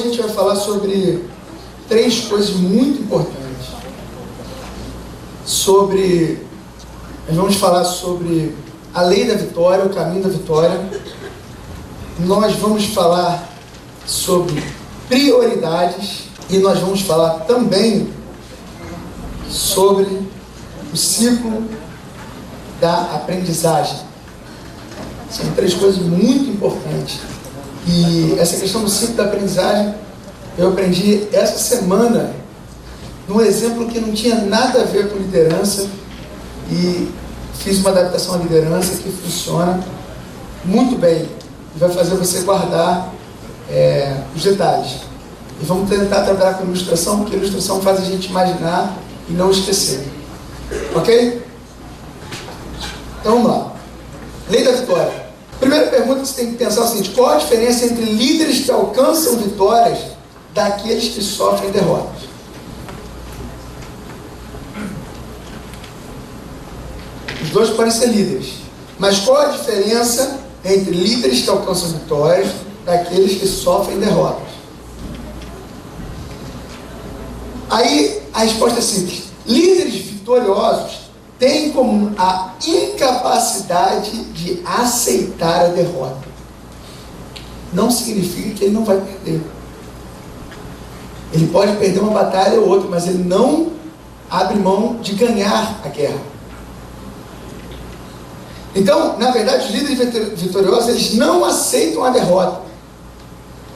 a gente vai falar sobre 3 coisas muito importantes. Nós vamos falar sobre a lei da vitória, o caminho da vitória. Nós vamos falar sobre prioridades e nós vamos falar também sobre o ciclo da aprendizagem. São 3 coisas muito importantes. E essa questão do ciclo da aprendizagem, eu aprendi essa semana num exemplo que não tinha nada a ver com liderança e fiz uma adaptação à liderança que funciona muito bem e vai fazer você guardar os detalhes. E vamos tentar trabalhar com ilustração, porque a ilustração faz a gente imaginar e não esquecer. Ok? Então vamos lá. Lei da vitória. Primeira pergunta que você tem que pensar é o seguinte: qual a diferença entre líderes que alcançam vitórias daqueles que sofrem derrotas? Os dois podem ser líderes, mas qual a diferença entre líderes que alcançam vitórias daqueles que sofrem derrotas? Aí a resposta é simples: líderes vitoriosos têm em comum a incapacidade de aceitar a derrota. Não significa que ele não vai perder. Ele pode perder uma batalha ou outra, mas ele não abre mão de ganhar a guerra. Então, na verdade, os líderes vitoriosos, eles não aceitam a derrota.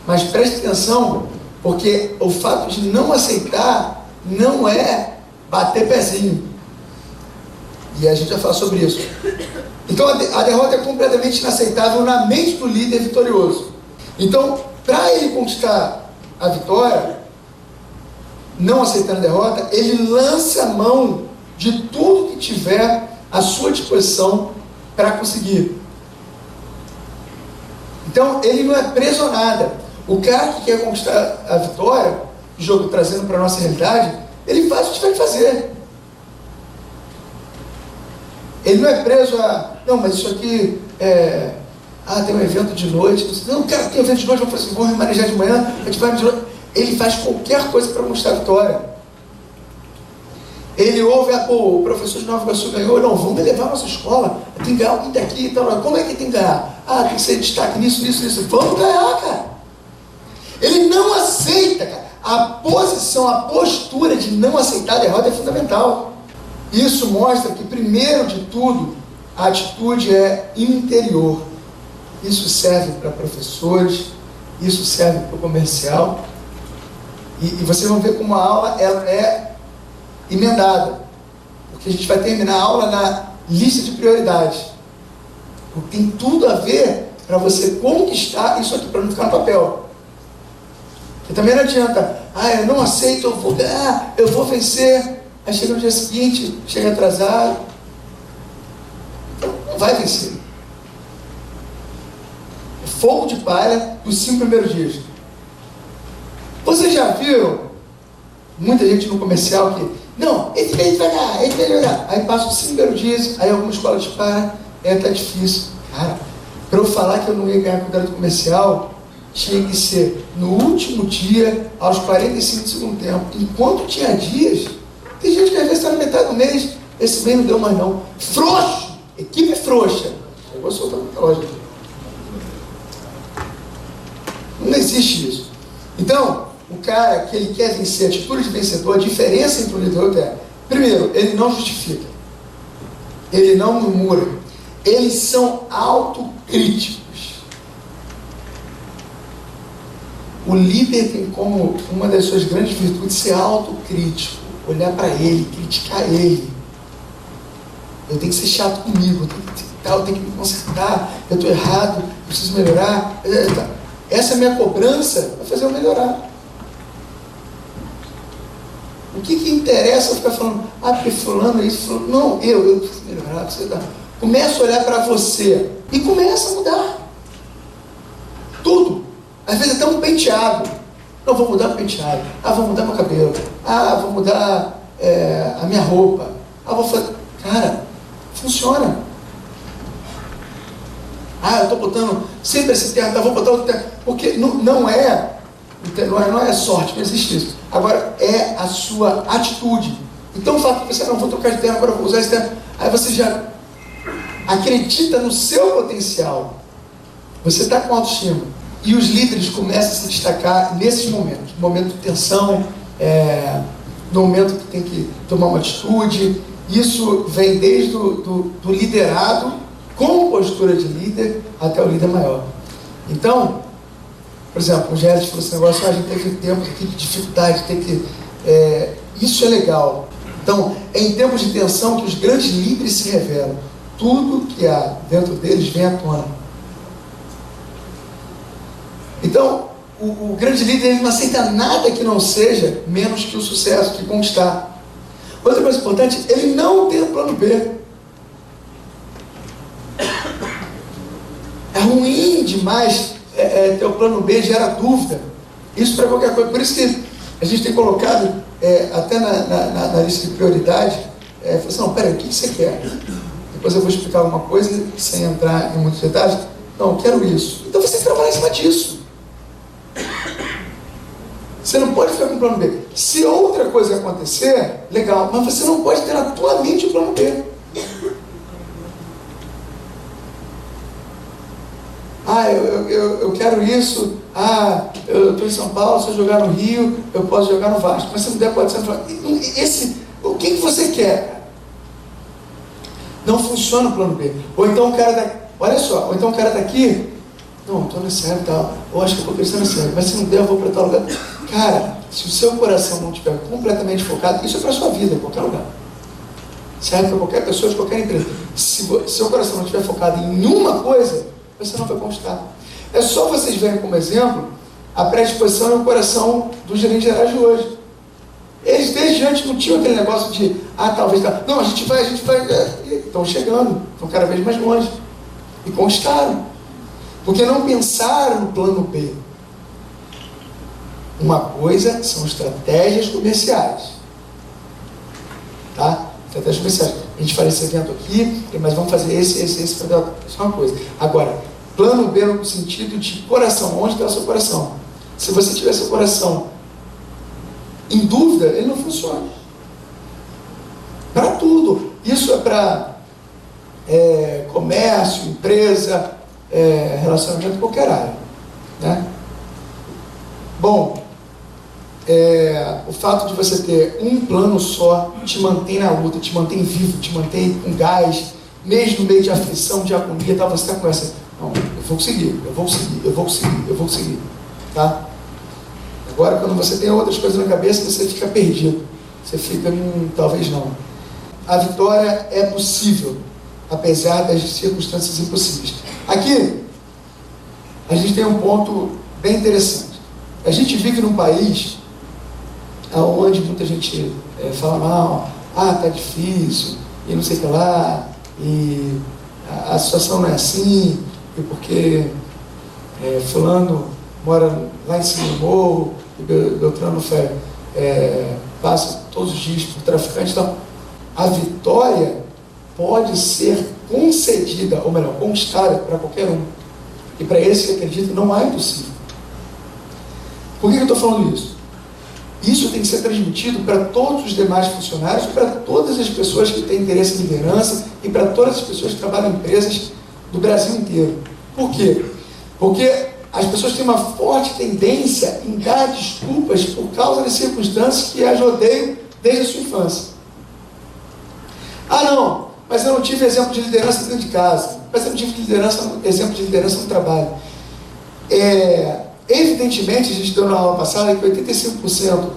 Mas preste atenção, porque o fato de não aceitar não é bater pezinho. E a gente vai falar sobre isso. Então, a derrota é completamente inaceitável na mente do líder vitorioso. Então, para ele conquistar a vitória, não aceitando a derrota, ele lança a mão de tudo que tiver à sua disposição para conseguir. Então, ele não é preso a nada. O cara que quer conquistar a vitória, o jogo trazendo para a nossa realidade, ele faz o que tiver que fazer. Ele não é preso a, não, mas isso aqui tem um evento de noite. Não, cara, tem um evento de noite, vou me manejar de manhã, a gente vai de noite. Ele faz qualquer coisa para conquistar a vitória. Ele ouve, o professor de Nova Iguaçu ganhou, não, vamos levar a nossa escola, tem que ganhar alguém daqui e tal. Como é que tem que ganhar? Tem que ser destaque nisso, vamos ganhar, cara. Ele não aceita, cara. A posição, a postura de não aceitar a derrota é fundamental. Isso mostra que, primeiro de tudo, a atitude é interior. Isso serve para professores, isso serve para o comercial. E vocês vão ver como a aula ela é emendada, porque a gente vai terminar a aula na lista de prioridades, porque tem tudo a ver para você conquistar isso aqui, para não ficar no papel. Porque também não adianta, eu não aceito, eu vou ganhar, eu vou vencer, aí chega no dia seguinte, chega atrasado, então não vai vencer. É fogo de palha os 5 primeiros dias. Vocês já viram muita gente no comercial que, não, esse mês vai ganhar, esse mês vai ganhar. Aí passa os 5 primeiros dias, aí alguma escola dispara, tá difícil. Cara, para eu falar que eu não ia ganhar com o garoto comercial, tinha que ser no último dia, aos 45 do segundo tempo. Enquanto tinha dias, tem gente que às vezes está na metade do mês, esse mês não deu mais não. Frouxo! Equipe frouxa. Eu vou soltar muita loja. Não existe isso. Então, o cara que ele quer vencer, a atitude de vencedor, a diferença entre o líder e o outro é: primeiro, ele não justifica, ele não murmura, eles são autocríticos. O líder tem como uma das suas grandes virtudes ser autocrítico, olhar para ele, criticar ele. Eu tenho que ser chato comigo, eu tenho que me consertar, eu estou errado, eu preciso melhorar. Essa é a minha cobrança para fazer eu melhorar. O que interessa ficar falando, porque fulano é isso, fulano... Não, eu preciso melhorar, Começa a olhar para você e começa a mudar. Tudo. Às vezes até um penteado. Não, vou mudar o penteado. Vou mudar meu cabelo. Vou mudar a minha roupa. Vou fazer... Cara, funciona. Eu estou botando sempre esse terno, vou botar outro terno. Porque não é Não é sorte, não existe isso. Agora, é a sua atitude. Então, o fato que você não vou trocar de terno, agora vou usar esse terno, aí você já acredita no seu potencial. Você está com autoestima. E os líderes começam a se destacar nesses momentos. No momento de tensão, no momento que tem que tomar uma atitude. Isso vem desde do liderado, com postura de líder, até o líder maior. Então, por exemplo, o Gélis falou esse negócio, a gente teve tempos aqui de dificuldade, isso é legal. Então, é em tempos de tensão que os grandes líderes se revelam. Tudo que há dentro deles vem à tona. Então, o grande líder ele não aceita nada que não seja menos que o sucesso, que conquistar. Outra coisa importante, ele não tem um plano B. É ruim demais ter o plano B, gera dúvida. Isso para qualquer coisa. Por isso que a gente tem colocado, até na lista de prioridade, falou assim, não, peraí, o que você quer? Depois eu vou explicar alguma coisa, sem entrar em muitos detalhes. Não, eu quero isso. Então você tem que trabalhar em cima disso. Você não pode ficar com o plano B. Se outra coisa acontecer, legal, mas você não pode ter na tua mente o plano B. Eu quero isso. Eu estou em São Paulo, se eu jogar no Rio, eu posso jogar no Vasco. Mas se não der, pode ser no Vasco. O que você quer? Não funciona o plano B. Ou então o cara olha só, ou então o cara está aqui, não, estou na série e tal, eu acho que eu vou crescer na série, mas se não der, eu vou para tal lugar. Cara, se o seu coração não estiver completamente focado, isso é para a sua vida, em qualquer lugar. Serve para qualquer pessoa de qualquer empresa. Se o seu coração não estiver focado em uma coisa, você não vai conquistar. É só vocês verem como exemplo a predisposição e o coração dos gerentes gerais de hoje. Eles desde antes não tinham aquele negócio de, talvez, não, a gente vai, estão chegando, estão cada vez mais longe. E conquistaram. Porque não pensaram no plano B. Uma coisa são estratégias comerciais. Tá? Estratégias comerciais. A gente faz esse evento aqui, mas vamos fazer esse. Isso é uma coisa. Agora, plano B no sentido de coração. Onde está o seu coração? Se você tiver seu coração em dúvida, ele não funciona. Para tudo. Isso é para comércio, empresa, relacionamento, qualquer área. Né? Bom, o fato de você ter um plano só te mantém na luta, te mantém vivo, te mantém com gás, mesmo no meio de aflição, de agonia, você está com essa, não, eu vou conseguir. Tá? Agora, quando você tem outras coisas na cabeça, você fica perdido. Você fica, talvez não. A vitória é possível, apesar das circunstâncias impossíveis. Aqui, a gente tem um ponto bem interessante. A gente vive num país onde muita gente fala mal, tá difícil, e não sei o que lá, e a situação não é assim, e porque fulano mora lá em cima do morro, e Beltrano passa todos os dias por traficante. Então, a vitória pode ser concedida, ou melhor, conquistada para qualquer um. E para esse que acredita, não há impossível. Por que eu estou falando isso? Isso tem que ser transmitido para todos os demais funcionários, para todas as pessoas que têm interesse em liderança e para todas as pessoas que trabalham em empresas do Brasil inteiro. Por quê? Porque as pessoas têm uma forte tendência em dar desculpas por causa das circunstâncias que as rodeiam desde a sua infância. Não, mas eu não tive exemplo de liderança dentro de casa, mas eu não tive exemplo de liderança no trabalho. Evidentemente, a gente deu na aula passada que 85%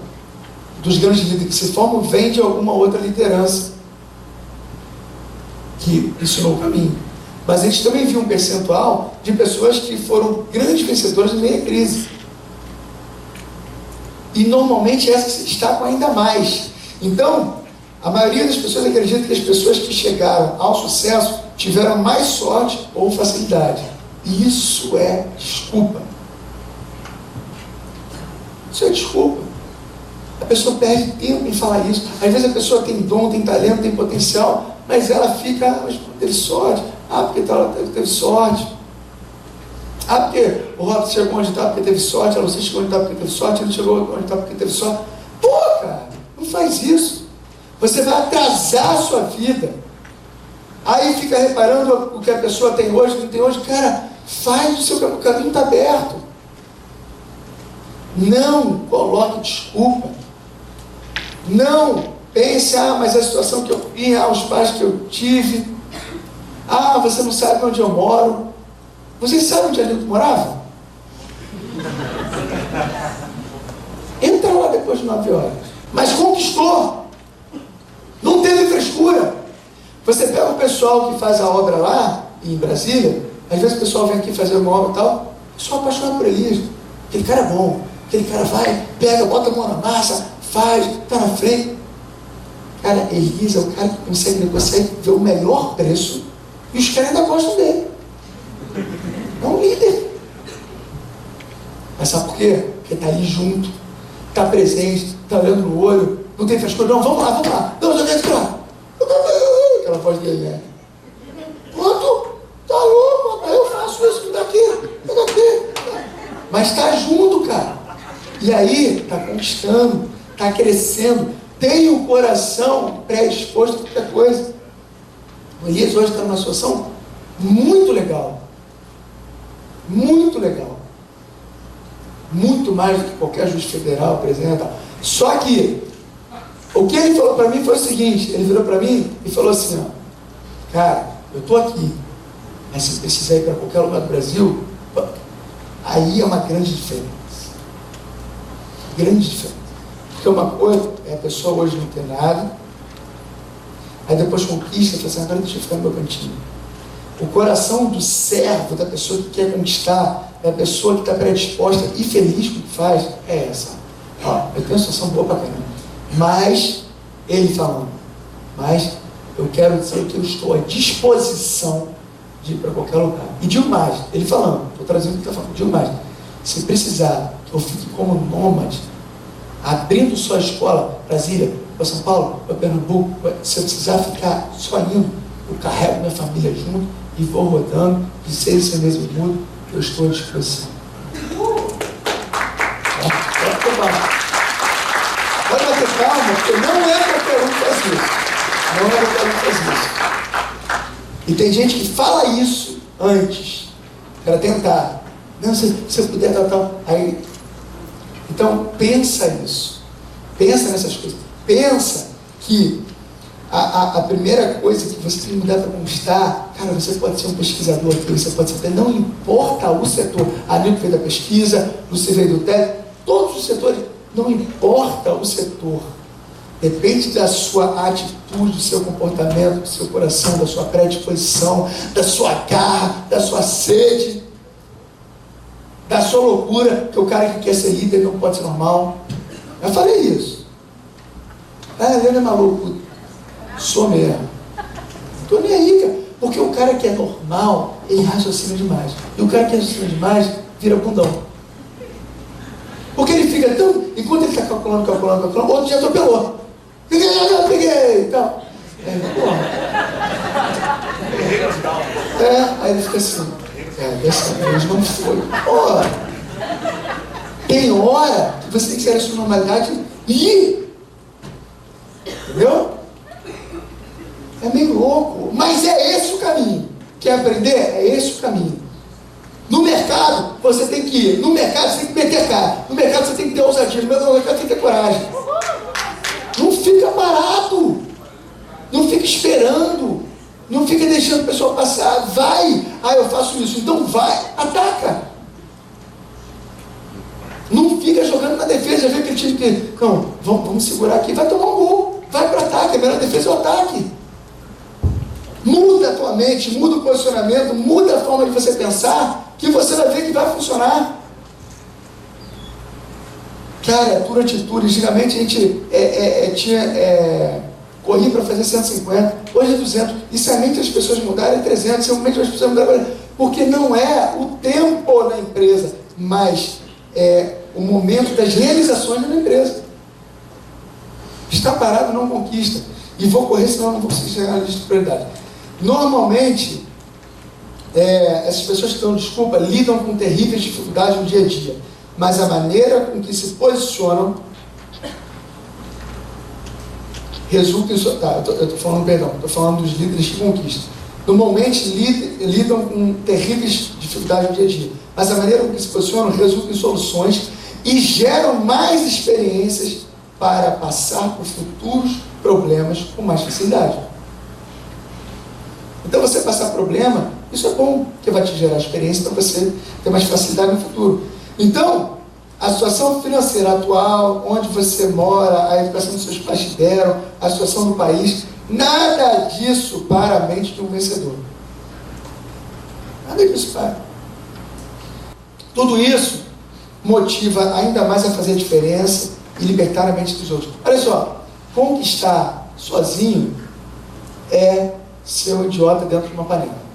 dos grandes líderes que se formam vêm de alguma outra liderança que ensinou o caminho. Mas a gente também viu um percentual de pessoas que foram grandes vencedoras no meio da crise. E normalmente essas se destacam ainda mais. Então, a maioria das pessoas acredita que as pessoas que chegaram ao sucesso tiveram mais sorte ou facilidade. E isso é desculpa. Isso é desculpa. A pessoa perde tempo em falar isso. Às vezes a pessoa tem dom, tem talento, tem potencial, mas ela fica, mas teve sorte. Porque ela teve sorte. Ah, porque o Robson chegou onde está porque teve sorte, a Lucia chegou onde está porque teve sorte, ele chegou onde está porque teve sorte. Pô, cara, não faz isso. Você vai atrasar a sua vida. Aí fica reparando o que a pessoa tem hoje, não tem hoje. Cara, faz o seu caminho, o caminho está aberto. Não coloque desculpa. Não pense, mas a situação que eu vim, os pais que eu tive. Você não sabe onde eu moro. Vocês sabem onde a gente morava? Entra lá depois de 9 horas. Mas conquistou. Não teve frescura. Você pega o pessoal que faz a obra lá, em Brasília, às vezes o pessoal vem aqui fazer uma obra e tal, eu sou apaixonado por Elias. Aquele cara é bom. Aquele cara vai, pega, bota a mão na massa, faz, está na frente. Cara, Elias é o cara que consegue negociar e ver o melhor preço e os caras ainda gostam dele. É um líder. Mas sabe por quê? Porque está ali junto, está presente, está olhando no olho, não tem frescura. Não, vamos lá. Não, já quero ficar. Aquela voz dele, né? Pronto, tá louco, eu faço isso daqui. Mas está junto, cara. E aí, está conquistando, está crescendo, tem o coração predisposto a qualquer coisa. O Elias hoje está numa situação muito legal. Muito legal. Muito mais do que qualquer juiz federal, presidente. Só que, o que ele falou para mim foi o seguinte, ele virou para mim e falou assim, cara, eu estou aqui, mas se precisar ir para qualquer lugar do Brasil, aí é uma grande diferença. Grande diferença. Porque uma coisa é a pessoa hoje não ter nada, aí depois conquista e fala assim, agora deixa eu ficar no meu cantinho. O coração do servo, da pessoa que quer conquistar, da pessoa que está predisposta e feliz com o que faz, é essa. Eu tenho uma situação boa para caramba. Mas, ele falando, mas eu quero dizer que eu estou à disposição de ir para qualquer lugar. E digo mais, ele falando, estou trazendo o que ele está falando, digo mais, se precisar que eu fique como nômade, abrindo sua escola, Brasília, para São Paulo, para Pernambuco, se eu precisar ficar só indo, eu carrego minha família junto e vou rodando, de 6 meses do mundo, eu estou à disposição. Pode bater calma, porque não é qualquer um que faz isso. Não é qualquer um que faz isso. E tem gente que fala isso antes, para tentar. Não, se eu puder, tal. Aí, então, pensa isso. Pensa nessas coisas. Pensa que a primeira coisa que você tem que mudar para conquistar, cara, você pode ser um pesquisador aqui, você pode ser, não importa o setor. A Nilton veio da pesquisa, você veio do técnico, todos os setores, não importa o setor. Depende da sua atitude, do seu comportamento, do seu coração, da sua predisposição, da sua garra, da sua sede, da sua loucura, que o cara que quer ser líder não pode ser normal. Eu falei isso. Ele é maluco. Sou mesmo. Não tô nem aí, cara. Porque o cara que é normal, ele raciocina demais. E o cara que raciocina demais, vira bundão. Porque ele fica tão... Enquanto ele está calculando, outro já atropelou. Peguei, então. Aí ele fica assim. Dessa vez não foi. Tem hora que você tem que ser a sua normalidade e ir. Entendeu? É meio louco, mas é esse o caminho. Quer aprender? É esse o caminho. No mercado, você tem que ir. No mercado, você tem que meter cara. No mercado, você tem que ter ousadia. No mercado, você tem que ter coragem. Não fica parado. Não fica esperando. Não fica deixando o pessoal passar. Vai. Eu faço isso. Então vai. Ataca. Não fica jogando na defesa. Vê aquele time que... Não, vamos segurar aqui. Vai tomar um gol. Vai para o ataque. A melhor defesa é o ataque. Muda a tua mente, muda o posicionamento, muda a forma de você pensar, que você vai ver que vai funcionar. Cara, por atitude, antigamente a gente corria para fazer 150, hoje é 200, e se a mente das pessoas mudarem é 300, se a mente das pessoas mudarem, porque não é o tempo na empresa, mas é o momento das realizações da empresa. Está parado não conquista, e vou correr senão eu não vou conseguir chegar na lista de prioridade. Normalmente, essas pessoas que dão desculpa lidam com terríveis dificuldades no dia a dia, mas a maneira com que se posicionam resulta em sua... eu estou falando dos líderes que conquistam. Normalmente lidam com terríveis dificuldades no dia a dia, mas a maneira com que se posicionam resulta em soluções e geram mais experiências para passar por futuros problemas com mais facilidade. Então, você passar problema, isso é bom, porque vai te gerar experiência para você ter mais facilidade no futuro. Então, a situação financeira atual, onde você mora, a educação que seus pais te deram, a situação do país, nada disso para a mente de um vencedor. Nada disso para. Tudo isso motiva ainda mais a fazer a diferença e libertar a mente dos outros. Olha só, conquistar sozinho é ser um idiota dentro de uma panela.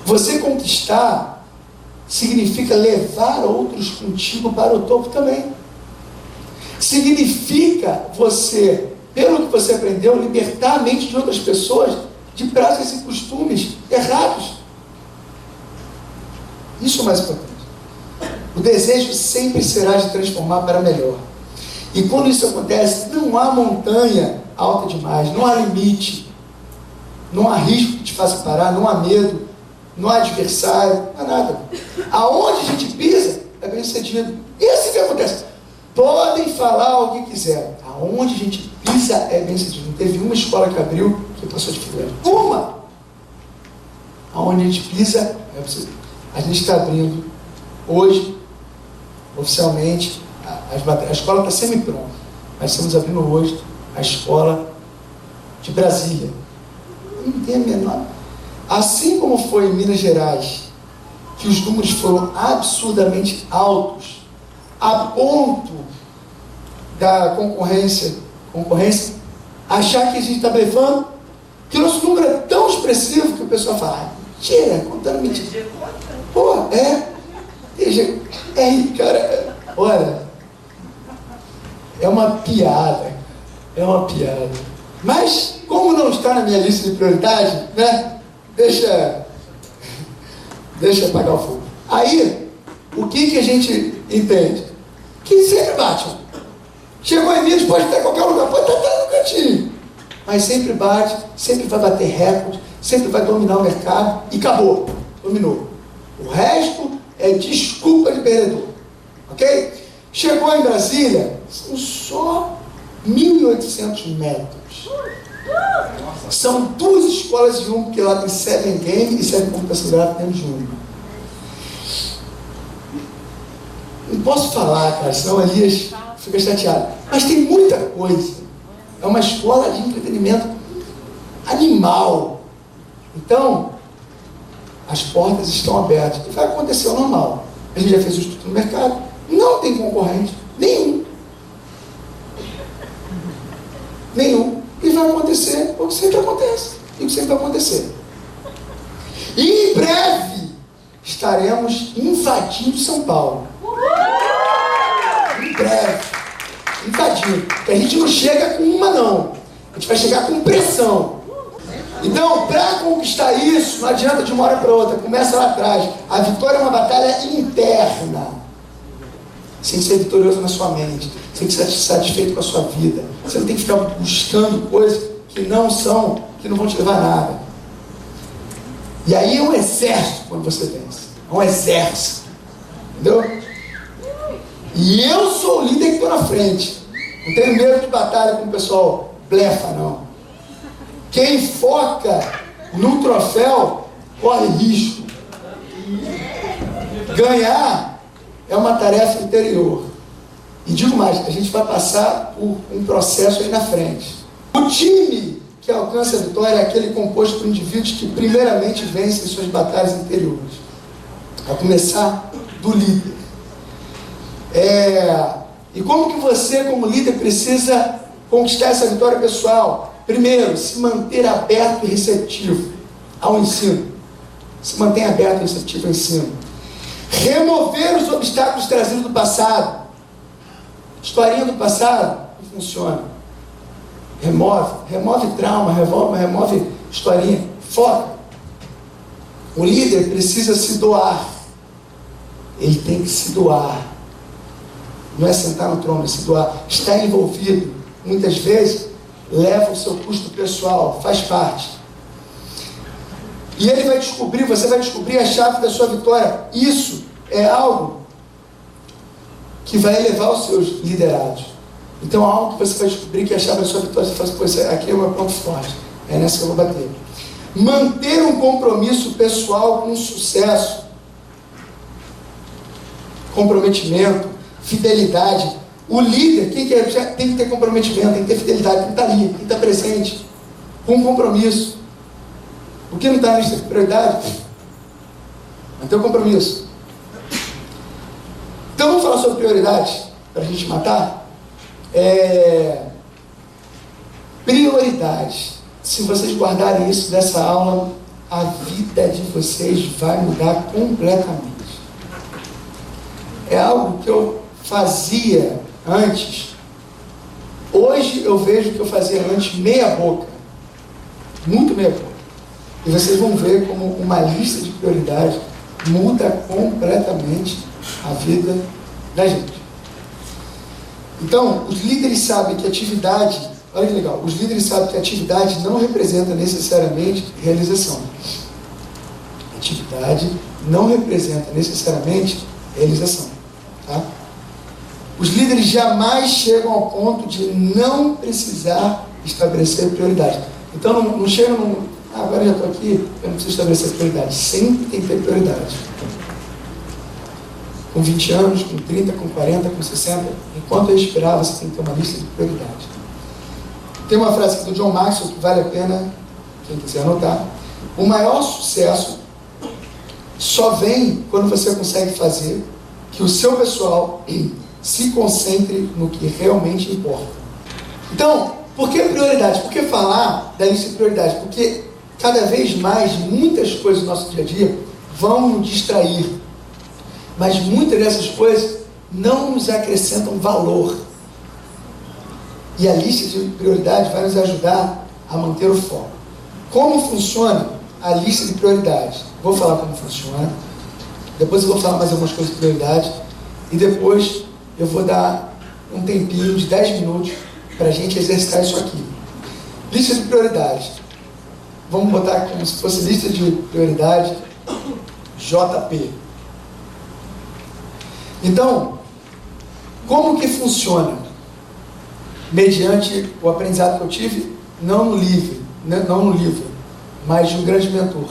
Você conquistar significa levar outros contigo para o topo também. Significa você, pelo que você aprendeu, libertar a mente de outras pessoas de práticas e costumes errados. Isso é o mais importante. O desejo sempre será de transformar para melhor. E quando isso acontece, não há montanha alta demais, não há limite, não há risco que te faça parar, não há medo, não há adversário, não há nada. Aonde a gente pisa, é bem sucedido. E assim que acontece. Podem falar o que quiser. Aonde a gente pisa é bem sucedido. Não teve uma escola que abriu que passou dificuldade. Uma! Aonde a gente pisa é bem sucedido. A gente está abrindo hoje, oficialmente, a escola está semi-pronta. Nós estamos abrindo hoje a escola de Brasília. Não tem a menor. Assim como foi em Minas Gerais, que os números foram absurdamente altos, a ponto da concorrência achar que a gente está blefando, que o nosso número é tão expressivo que o pessoal fala, mentira, contando mentira. Pô, cara, olha, é uma piada, mas como não está na minha lista de prioridade, né, deixa apagar o fogo. Aí, o que a gente entende? Que sempre bate. Chegou em Minas, pode estar em qualquer lugar, pode estar no cantinho, mas sempre bate, sempre vai bater recorde, sempre vai dominar o mercado e acabou, dominou. O resto é desculpa de perdedor, ok? Chegou em Brasília, são só 1.800 metros. São 2 escolas de porque lá tem 7 game e 7 computação gráfica dentro de uma. Não posso falar, cara, senão a Elias fica chateado. Mas tem muita coisa. É uma escola de entretenimento animal. Então, as portas estão abertas. E vai acontecer o normal. A gente já fez o estudo no mercado. Não tem concorrente. Nenhum. E vai acontecer o que sempre acontece. E o que sempre vai acontecer. E em breve estaremos invadindo São Paulo. Em breve. Invadindo. Porque a gente não chega com uma, não. A gente vai chegar com pressão. Então, para conquistar isso, não adianta de uma hora para outra. Começa lá atrás. A vitória é uma batalha interna. Você tem que ser vitorioso na sua mente. Você tem que ser satisfeito com a sua vida. Você não tem que ficar buscando coisas que não vão te levar a nada. E aí é um exército quando você vence. É um exército. Entendeu? E eu sou o líder que estou na frente. Não tenho medo de batalha com o pessoal blefa, não. Quem foca no troféu corre risco. Ganhar é uma tarefa interior. E digo mais, a gente vai passar por um processo aí na frente. O time que alcança a vitória é aquele composto por indivíduos que primeiramente vencem suas batalhas interiores. A começar do líder. E como que você, como líder, precisa conquistar essa vitória pessoal? Primeiro, se manter aberto e receptivo ao ensino. Se mantenha aberto e receptivo ao ensino. Remover os obstáculos trazidos do passado. Historinha do passado não funciona. Remove trauma, remove historinha. Foca. O líder precisa se doar. Ele tem que se doar. Não é sentar no trono, é se doar. Está envolvido. Muitas vezes, leva o seu custo pessoal, faz parte. E ele vai descobrir, você vai descobrir a chave da sua vitória. Isso é algo que vai elevar os seus liderados. Então, é algo que você vai descobrir que é a chave da sua vitória. Você fala assim, pô, aqui é o meu ponto forte. É nessa que eu vou bater. Manter um compromisso pessoal com sucesso. Comprometimento, fidelidade. O líder, quem quer, tem que ter comprometimento, tem que ter fidelidade, tem que estar ali, tem que estar presente, com compromisso. O que não está na lista de prioridade? Manter o compromisso. Então vamos falar sobre prioridades, para a gente matar. Prioridades. Se vocês guardarem isso dessa aula, a vida de vocês vai mudar completamente. É algo que eu fazia antes. Hoje eu vejo que eu fazia antes meia boca. Muito meia boca. E vocês vão ver como uma lista de prioridades muda completamente a vida da gente. Então, os líderes sabem que atividade, olha que legal, os líderes sabem que atividade não representa necessariamente realização. Atividade não representa necessariamente realização. Tá? Os líderes jamais chegam ao ponto de não precisar estabelecer prioridade. Então não chega agora eu já estou aqui, eu não preciso estabelecer prioridade. Sempre tem que ter prioridade. Com 20 anos, com 30, com 40, com 60, enquanto eu respirar, você tem que ter uma lista de prioridade. Tem uma frase aqui do John Maxwell que vale a pena, quem quiser anotar. O maior sucesso só vem quando você consegue fazer que o seu pessoal se concentre no que realmente importa. Então, por que prioridade? Por que falar da lista de prioridades? Porque cada vez mais, muitas coisas do nosso dia a dia vão nos distrair. Mas muitas dessas coisas não nos acrescentam valor. E a lista de prioridades vai nos ajudar a manter o foco. Como funciona a lista de prioridades? Vou falar como funciona. Depois eu vou falar mais algumas coisas de prioridade. E depois eu vou dar um tempinho de 10 minutos para a gente exercitar isso aqui. Lista de prioridades. Vamos botar como se fosse lista de prioridade JP. Então, como que funciona? Mediante o aprendizado que eu tive, não no livro, mas de um grande mentor.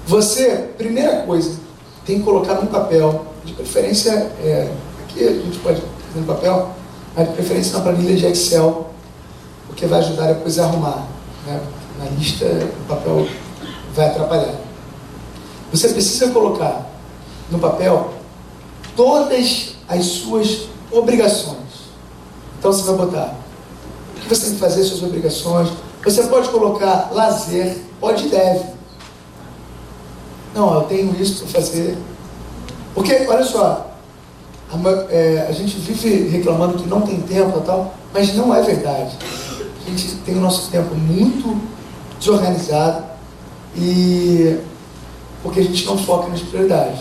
Você, primeira coisa, tem que colocar num papel, de preferência, aqui a gente pode fazer no papel, mas de preferência na planilha de Excel, porque vai ajudar depois a arrumar, né? Na lista, o papel vai atrapalhar. Você precisa colocar no papel todas as suas obrigações. Então você vai botar o que você tem que fazer, suas obrigações. Você pode colocar lazer, pode e deve. Não, eu tenho isso para fazer. Porque, olha só, a gente vive reclamando que não tem tempo e tal, mas não é verdade. A gente tem o nosso tempo muito desorganizado e porque a gente não foca nas prioridades.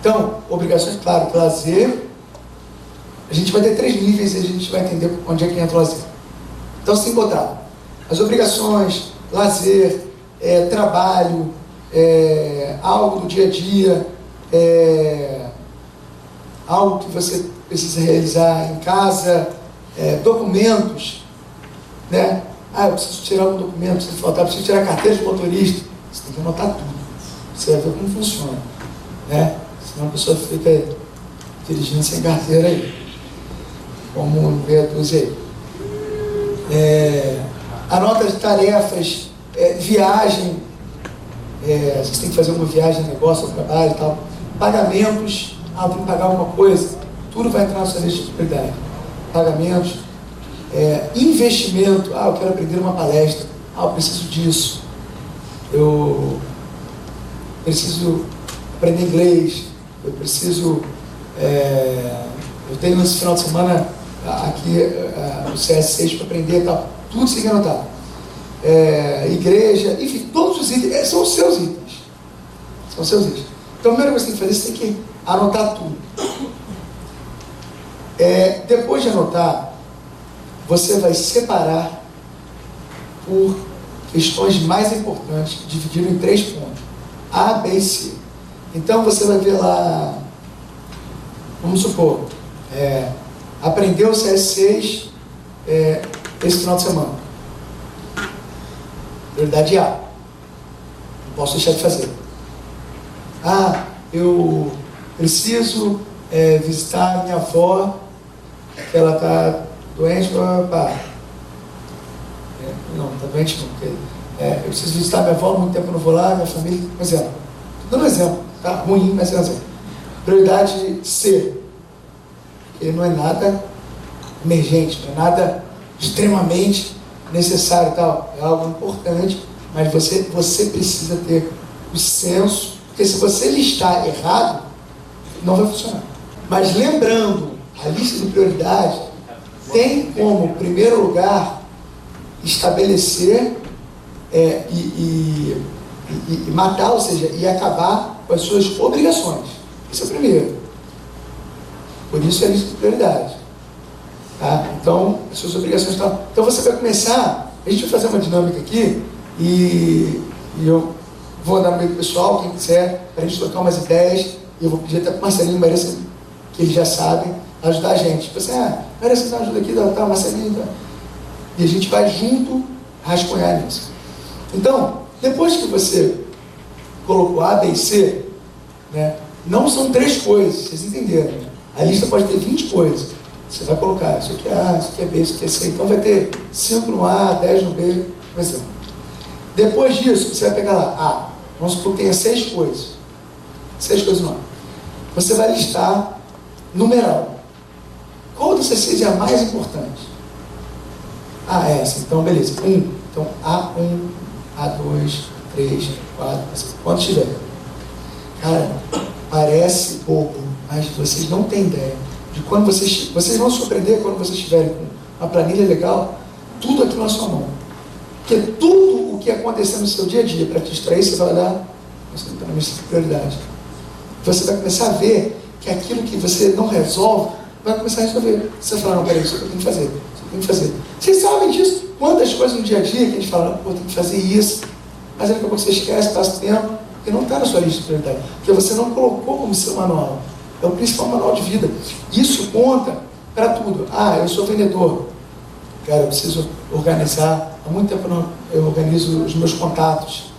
Então, obrigações, claro, lazer. A gente vai ter 3 níveis e a gente vai entender onde é que entra o lazer. Então, você tem que botar as obrigações, lazer, trabalho, algo do dia a dia, algo que você precisa realizar em casa, documentos, né? Eu preciso tirar um documento, preciso tirar a carteira de motorista. Você tem que anotar tudo. Você vai ver como funciona, né? Senão a pessoa fica dirigindo sem carteira aí, como vê a dúzia aí. Anota as tarefas, viagem, você tem que fazer uma viagem, negócio, trabalho e tal. Pagamentos, tem que pagar alguma coisa, tudo vai entrar na sua lista de prioridade. Pagamentos, investimento, eu quero aprender uma palestra, eu preciso disso, eu preciso aprender inglês, eu preciso, eu tenho esse final de semana aqui o CS6 para aprender, tal. Tudo você tem que anotar. Igreja, enfim, todos os itens, são os seus itens. São seus eixos. Então, a primeira coisa que você tem que fazer, você tem que anotar tudo. Depois de anotar, você vai separar por questões mais importantes, dividido em 3 pontos. A, B e C. Então, você vai ver lá, vamos supor, aprendeu o CS6 esse final de semana. Prioridade A. Não posso deixar de fazer. Eu preciso visitar a minha avó, que ela está doente, não, está doente não, porque eu preciso visitar minha avó, há muito tempo eu não vou lá, minha família, por exemplo. Estou dando um exemplo, tá? Ruim, mas é um exemplo. Prioridade C, porque não é nada emergente, não é nada extremamente necessário e tal, é algo importante, mas você precisa ter o senso, porque se você listar errado, não vai funcionar. Mas lembrando, a lista de prioridade tem como primeiro lugar estabelecer e matar, ou seja, e acabar com as suas obrigações. Isso é o primeiro. Por isso é a lista de prioridade. Tá? Então, as suas obrigações estão. Então você vai começar, a gente vai fazer uma dinâmica aqui e eu vou andar no meio do pessoal, quem quiser, para a gente trocar umas ideias, e eu vou pedir até para o Marcelinho e Marissa, que eles já sabem, ajudar a gente. Tipo assim, Marissa, dá ajuda aqui, tá, Marcelinho, tá. E a gente vai junto rascunhar nisso. Então, depois que você colocou A, B e C, né, não são 3 coisas, vocês entenderam, né? A lista pode ter 20 coisas. Você vai colocar, isso aqui é A, isso aqui é B, isso aqui é C. Então vai ter 5 no A, 10 no B, por exemplo. Depois disso, você vai pegar lá, vamos supor que tenha 6 coisas. 6 coisas no A. Você vai listar numeral. Qual dessas 6 é a mais importante? Essa. Então, beleza. Então, A1, A2, A3, A4, quanto tiver. Cara, parece pouco, mas vocês não têm ideia de quando vocês vão se surpreender quando vocês estiverem com uma planilha legal, tudo aqui na sua mão. Porque tudo o que acontecer no seu dia a dia para te distrair, você vai olhar, você está na minha prioridade. Você vai começar a ver que aquilo que você não resolve, vai começar a resolver. Você vai falar, não, peraí, isso eu tenho que fazer, isso eu tenho que fazer. Vocês sabem disso? Quantas coisas no dia a dia que a gente fala, tem que fazer isso, mas daqui a pouco você esquece, passa o tempo, porque não está na sua lista de prioridade. Porque você não colocou como seu manual. É o principal manual de vida. Isso conta para tudo. Eu sou vendedor. Cara, eu preciso organizar. Há muito tempo eu organizo os meus contatos.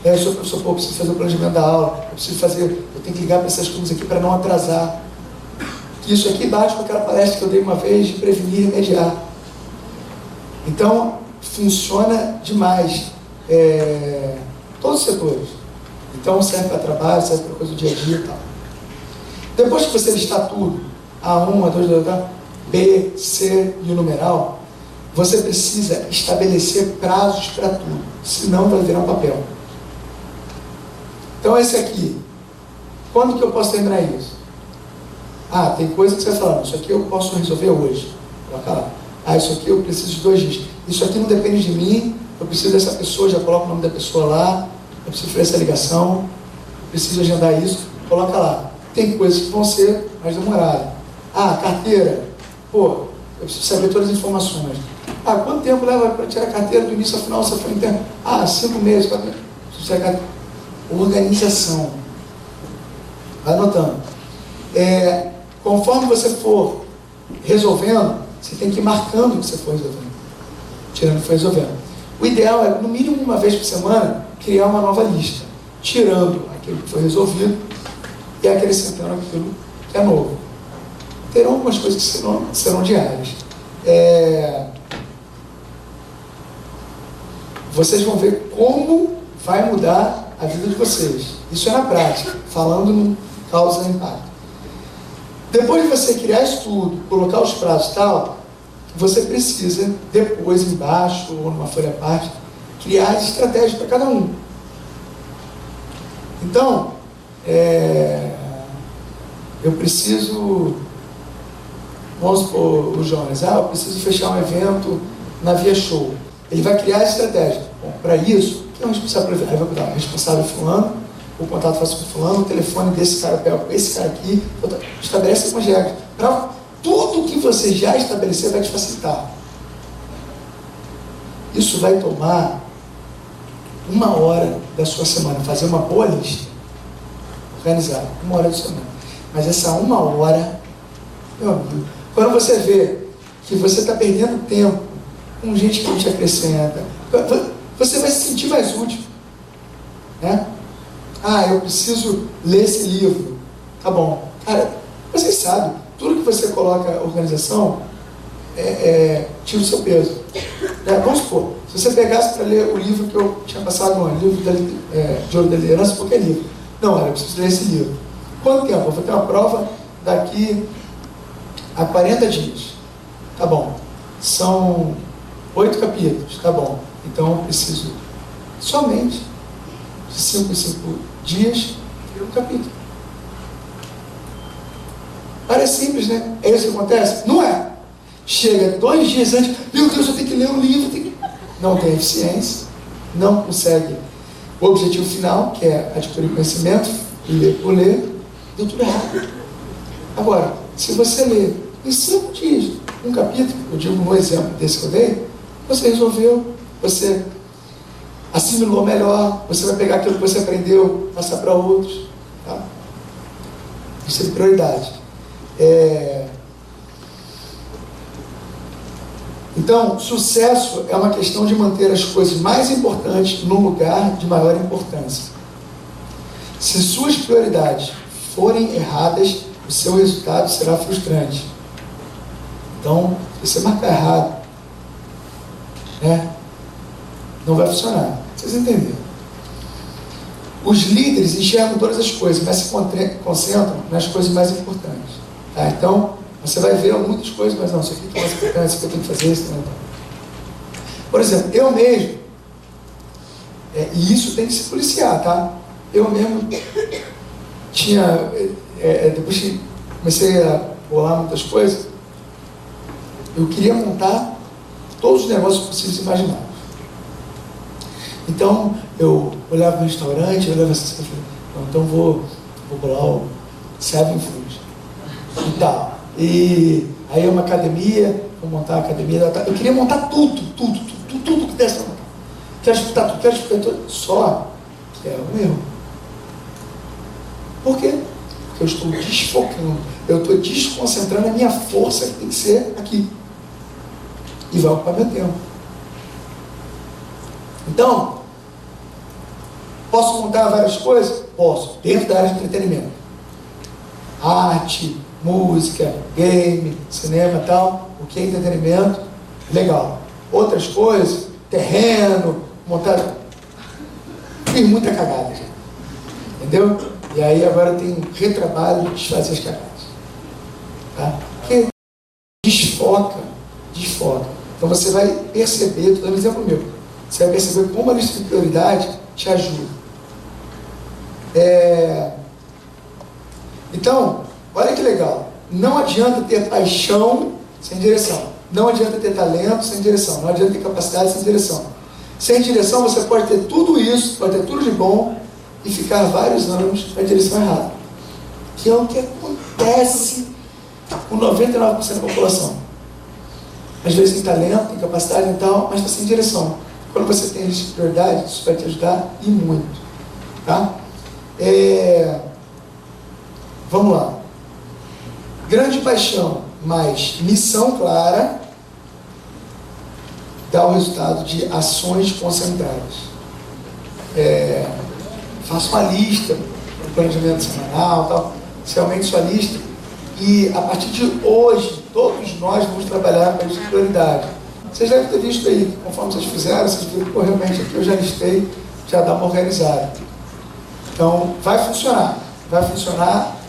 Eu sou professor, eu preciso fazer o planejamento da aula. Eu tenho que ligar para essas turmas aqui para não atrasar. Isso aqui bate com aquela palestra que eu dei uma vez de prevenir e remediar. Então, funciona demais. Todos os setores. Então, serve para trabalho, serve para coisa do dia a dia e tal. Depois que você listar tudo, A1, A2, A3, B, C e o numeral, você precisa estabelecer prazos para tudo, senão vai virar um papel. Então esse aqui, quando que eu posso terminar isso? Tem coisa que você vai falar, isso aqui eu posso resolver hoje. Coloca lá. Isso aqui eu preciso de 2 dias. Isso aqui não depende de mim, eu preciso dessa pessoa, já coloca o nome da pessoa lá, eu preciso fazer essa ligação, eu preciso agendar isso, coloca lá. Tem coisas que vão ser mais demoradas. Carteira. Eu preciso saber todas as informações. Quanto tempo leva para tirar a carteira do início ao final? Você foi em tempo? 5 meses, 4 meses. Preciso tirar a carteira. Organização. Vai anotando. Conforme você for resolvendo, você tem que ir marcando o que você for resolvendo. Tirando o que foi resolvendo. O ideal é, no mínimo uma vez por semana, criar uma nova lista. Tirando aquilo que foi resolvido e acrescentando aquilo que é novo. Terão algumas coisas que serão diárias. Vocês vão ver como vai mudar a vida de vocês. Isso é na prática, falando no causa e impacto. Depois de você criar isso tudo, colocar os prazos e tal, você precisa, depois embaixo, ou numa folha à parte, criar as estratégias para cada um. Então, eu preciso, vamos supor, o Jonas, eu preciso fechar um evento na Via Show. Ele vai criar a estratégia. Bom, para isso, quem é o responsável? Aí vai botar o responsável fulano, o contato faço com fulano, o telefone desse cara pega com esse cara aqui, estabelece algumas regras. Para tudo que você já estabelecer vai te facilitar. Isso vai tomar 1 hora da sua semana, fazer uma boa lista, organizar, 1 hora da semana. Mas essa 1 hora, meu amigo, quando você vê que você está perdendo tempo com gente que não te acrescenta, você vai se sentir mais útil, né? Ah, eu preciso ler esse livro. Tá bom. Cara, vocês sabem, tudo que você coloca organização tira o seu peso. Vamos supor, se você pegasse para ler o livro que eu tinha passado no livro de Ouro da Liderança, qualquer livro. Não, eu preciso ler esse livro. Quanto tempo? Eu vou ter uma prova daqui a 40 dias. Tá bom. São 8 capítulos. Tá bom. Então eu preciso somente de 5 em 5 dias ler um capítulo. Parece simples, né? É isso que acontece? Não é. Chega 2 dias antes, meu Deus, eu tenho que ler um livro. Não tem eficiência, não consegue o objetivo final, que é adquirir conhecimento, e ler por ler, deu tudo errado. Agora, se você ler em 5 dias um capítulo, eu digo no exemplo desse que eu dei, você resolveu, você assimilou melhor, você vai pegar aquilo que você aprendeu, passar para outros. Tá? Isso é prioridade. Então, sucesso é uma questão de manter as coisas mais importantes no lugar de maior importância. Se suas prioridades forem erradas, o seu resultado será frustrante. Então, se você marcar errado, não vai funcionar. Vocês entenderam? Os líderes enxergam todas as coisas, mas se concentram nas coisas mais importantes. Tá? Então, você vai ver muitas coisas, mas não, isso aqui é mais importante, isso aqui eu tenho que fazer, isso não. Por exemplo, eu mesmo, e isso tem que se policiar, tá? Eu mesmo tinha, depois que comecei a bolar muitas coisas, eu queria montar todos os negócios possíveis e imagináveis. Então, eu olhava no restaurante, eu olhava assim, eu falei, então vou bolar o Seven Food e tal. E aí uma academia, vou montar a academia, eu queria montar tudo que desse para montar. Quero escutar tudo, quero escutar tudo. Só que é um erro. Por quê? Porque eu estou desfocando, eu estou desconcentrando a minha força que tem que ser aqui. E vai ocupar meu tempo. Então, posso montar várias coisas? Posso, dentro da área de entretenimento. Arte, música, game, cinema e tal. O que é entretenimento? Legal. Outras coisas, terreno, montar. Fiz muita cagada já. Entendeu? E aí agora eu tenho retrabalho de desfazer as cagadas. Tá? Porque desfoca. Então você vai perceber, estou dando um exemplo meu, você vai perceber como a lista de prioridade te ajuda. Então, olha que legal, não adianta ter paixão sem direção, não adianta ter talento sem direção, não adianta ter capacidade sem direção. Sem direção você pode ter tudo isso, pode ter tudo de bom e ficar vários anos na direção errada, que é o que acontece com 99% da população. Às vezes tem talento, tem capacidade e tal, mas está sem direção. Quando você tem lista de prioridade, isso vai te ajudar e muito. Tá? Vamos lá. Grande paixão, mas missão clara, dá o resultado de ações concentradas. Faça uma lista, um planejamento semanal, tal. Você aumente sua lista e a partir de hoje, todos nós vamos trabalhar com a lista de prioridade. Vocês devem ter visto aí, conforme vocês fizeram, vocês viram que realmente aqui eu já listei, já dá uma organizada. Então, vai funcionar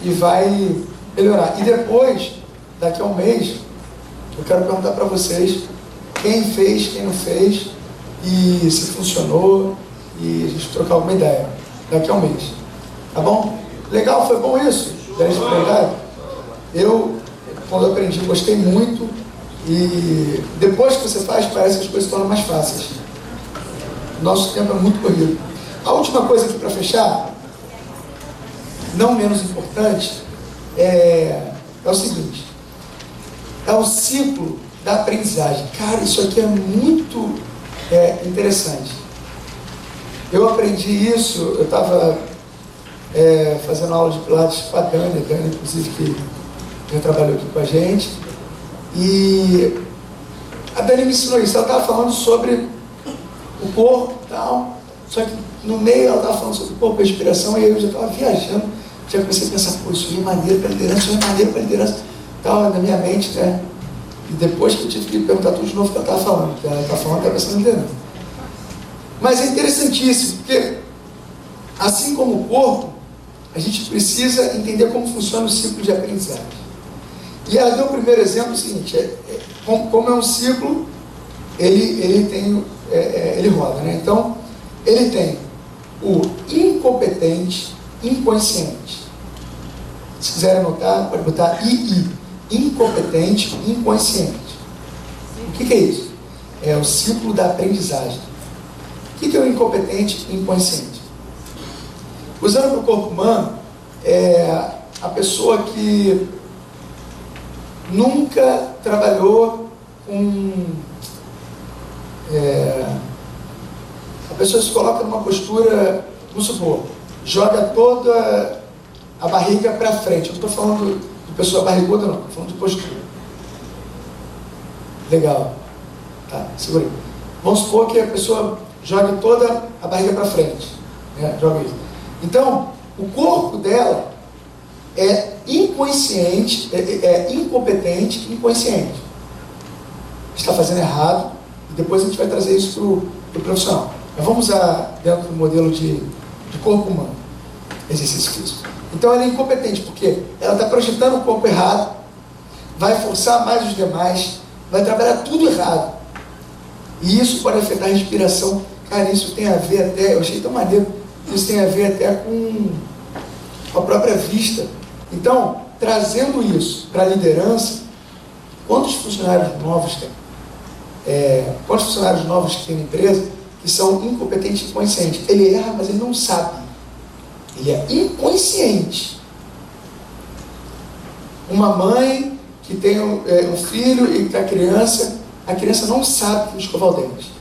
e vai melhorar. E depois, daqui a um mês, eu quero perguntar para vocês quem fez, quem não fez, e se funcionou, e a gente trocar alguma ideia. Daqui a um mês. Tá bom? Legal, foi bom isso? Da lista de prioridade? Eu, quando aprendi, gostei muito. E depois que você faz, parece que as coisas se tornam mais fáceis. Nosso tempo é muito corrido. A última coisa aqui para fechar não menos importante, é o seguinte: é o ciclo da aprendizagem. Cara, isso aqui é muito interessante. Eu aprendi isso, eu estava fazendo aula de Pilates com a Dani, inclusive, que já trabalhou aqui com a gente, e a Dani me ensinou isso. Ela estava falando sobre o corpo e tal, só que no meio ela estava falando sobre o corpo, a respiração, e aí eu já estava viajando, já comecei a pensar, pô, isso aí é maneiro para liderança, isso aí é maneiro para liderança, tal, na minha mente, né? E depois que eu tive que perguntar tudo de novo o que ela estava falando, porque ela estava falando da pensando em liderança. Mas é interessantíssimo, porque assim como o corpo, a gente precisa entender como funciona o ciclo de aprendizagem. E ela deu o primeiro exemplo, o seguinte: como é um ciclo, ele roda, né? Então, ele tem o incompetente inconsciente. Se quiser anotar, pode botar II, incompetente inconsciente. O que é isso? É o ciclo da aprendizagem. O que é o incompetente inconsciente? Usando para o corpo humano, é a pessoa que nunca trabalhou com... a pessoa se coloca numa postura, vamos supor, joga toda a barriga para frente. Eu não estou falando de pessoa barriguda, não, estou falando de postura. Legal. Tá, segura aí. Vamos supor que a pessoa joga toda a barriga para frente. Joga isso. Então, o corpo dela é inconsciente, é incompetente, inconsciente. Está fazendo errado, e depois a gente vai trazer isso para o profissional. Mas vamos usar dentro do modelo de corpo humano, exercício físico. Então ela é incompetente, porque ela está projetando o corpo errado, vai forçar mais os demais, vai trabalhar tudo errado. E isso pode afetar a respiração. Cara, isso tem a ver até, eu achei tão maneiro, isso tem a ver até com a própria vista. Então, trazendo isso para a liderança, quantos funcionários novos tem? Quantos funcionários novos que tem na empresa que são incompetentes e inconscientes? Ele erra, mas ele não sabe. Ele é inconsciente. Uma mãe que tem um filho e que a criança não sabe que escovar o dente.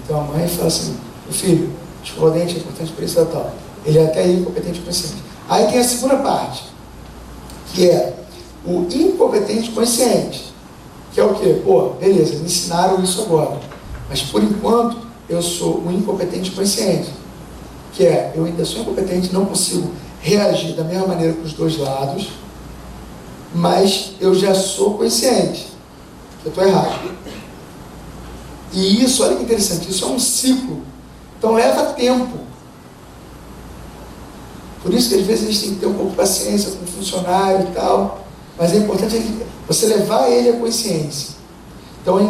Então a mãe fala assim: o filho, escovar o dente é importante para isso e tal. Ele é até incompetente e consciente. Aí tem a segunda parte, que é o incompetente consciente, que é o quê? Pô, beleza, me ensinaram isso agora, mas por enquanto eu sou um incompetente consciente, que é, eu ainda sou incompetente, não consigo reagir da mesma maneira para os dois lados, mas eu já sou consciente que eu estou errado. E isso, olha que interessante, isso é um ciclo, então leva tempo. Por isso que às vezes a gente tem que ter um pouco de paciência com o funcionário e tal, mas é importante você levar ele à consciência. Então é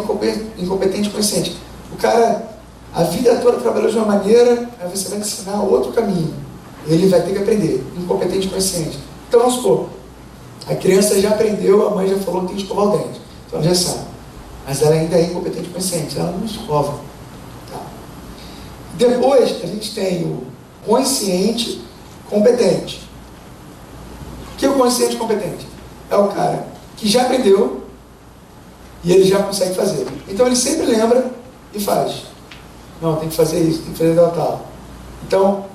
incompetente consciente. O cara, a vida toda trabalhou de uma maneira, aí você vai ensinar outro caminho. Ele vai ter que aprender, incompetente consciente. Então vamos supor, a criança já aprendeu, a mãe já falou que tem que escovar o dente, então ela já sabe. Mas ela ainda é incompetente consciente, ela não escova. Tá. Depois a gente tem o consciente competente. O que é o consciente competente? É o cara que já aprendeu e ele já consegue fazer. Então ele sempre lembra e faz. Não, tem que fazer isso, tem que fazer tal. Então,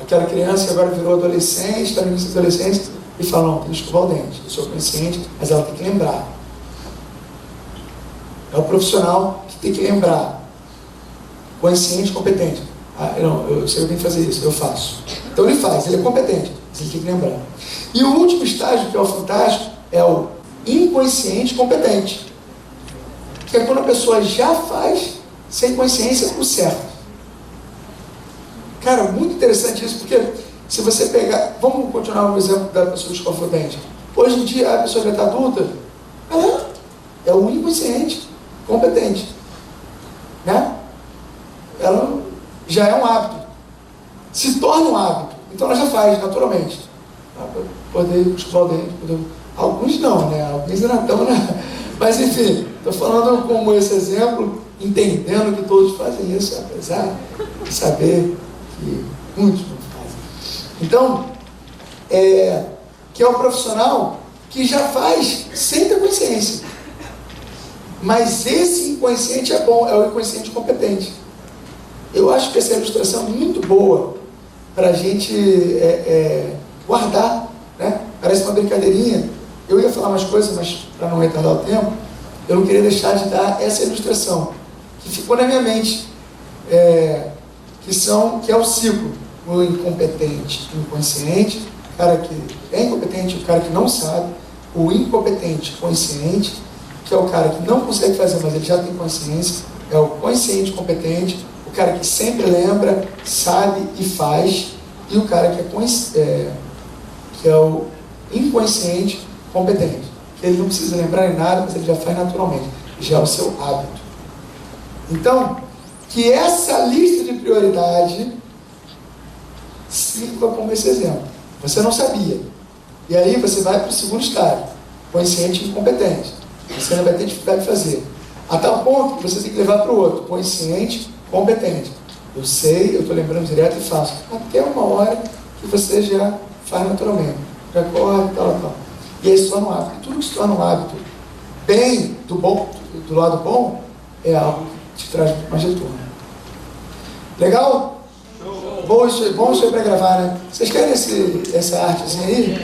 aquela criança que agora virou adolescente, está no início da adolescência, e fala: não, tem que escovar o dente. Eu sou consciente, mas ela tem que lembrar. É o profissional que tem que lembrar. Consciente, competente. Eu sei que eu tenho que fazer isso, eu faço. Então ele faz, ele é competente, mas ele tem que lembrar. E o último estágio, que é o fantástico, é o inconsciente competente. Que é quando a pessoa já faz sem consciência o certo. Cara, muito interessante isso, porque se você pegar... Vamos continuar no exemplo da pessoa que escova o dente. Hoje em dia, a pessoa já está adulta, ela é o inconsciente competente. Né? Ela já é um hábito. Se torna um hábito. Então ela já faz, naturalmente. Para poder escovar o dente. Alguns não, né? Alguns ainda estão, né? Mas enfim, estou falando como esse exemplo, entendendo que todos fazem isso, apesar de saber que muitos não fazem. Então, que é o profissional que já faz sem ter consciência. Mas esse inconsciente é bom, é o inconsciente competente. Eu acho que essa ilustração é muito boa para a gente guardar, né? Parece uma brincadeirinha. Eu ia falar umas coisas, mas para não retardar o tempo, eu não queria deixar de dar essa ilustração, que ficou na minha mente, que é o ciclo. O incompetente, o inconsciente, o cara que é incompetente, o cara que não sabe, o incompetente consciente, que é o cara que não consegue fazer, mas ele já tem consciência, é o consciente competente, o cara que sempre lembra, sabe e faz, e o cara que é o inconsciente competente, que ele não precisa lembrar em nada, mas ele já faz naturalmente, já é o seu hábito. Então, que essa lista de prioridade sirva como esse exemplo. Você não sabia, e aí você vai para o segundo estágio, consciente e incompetente. Você ainda vai ter dificuldade de fazer, a tal ponto que você tem que levar para o outro, consciente, competente. Eu sei, eu estou lembrando direto e faço, até uma hora que você já faz naturalmente, já corre, tal. E aí se torna um hábito. E tudo que se torna um hábito bem, do lado bom, é algo que te traz mais retorno. Legal? Bom isso aí para gravar, né? Vocês querem essa artezinha aí?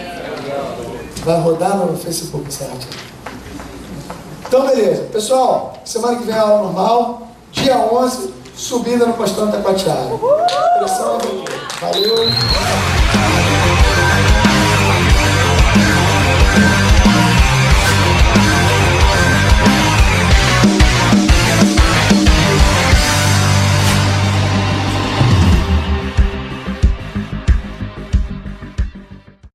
Vai rodar no Facebook essa arte. Então, beleza. Pessoal, semana que vem é aula normal. Dia 11, subida no Postão Taquatiara. Valeu!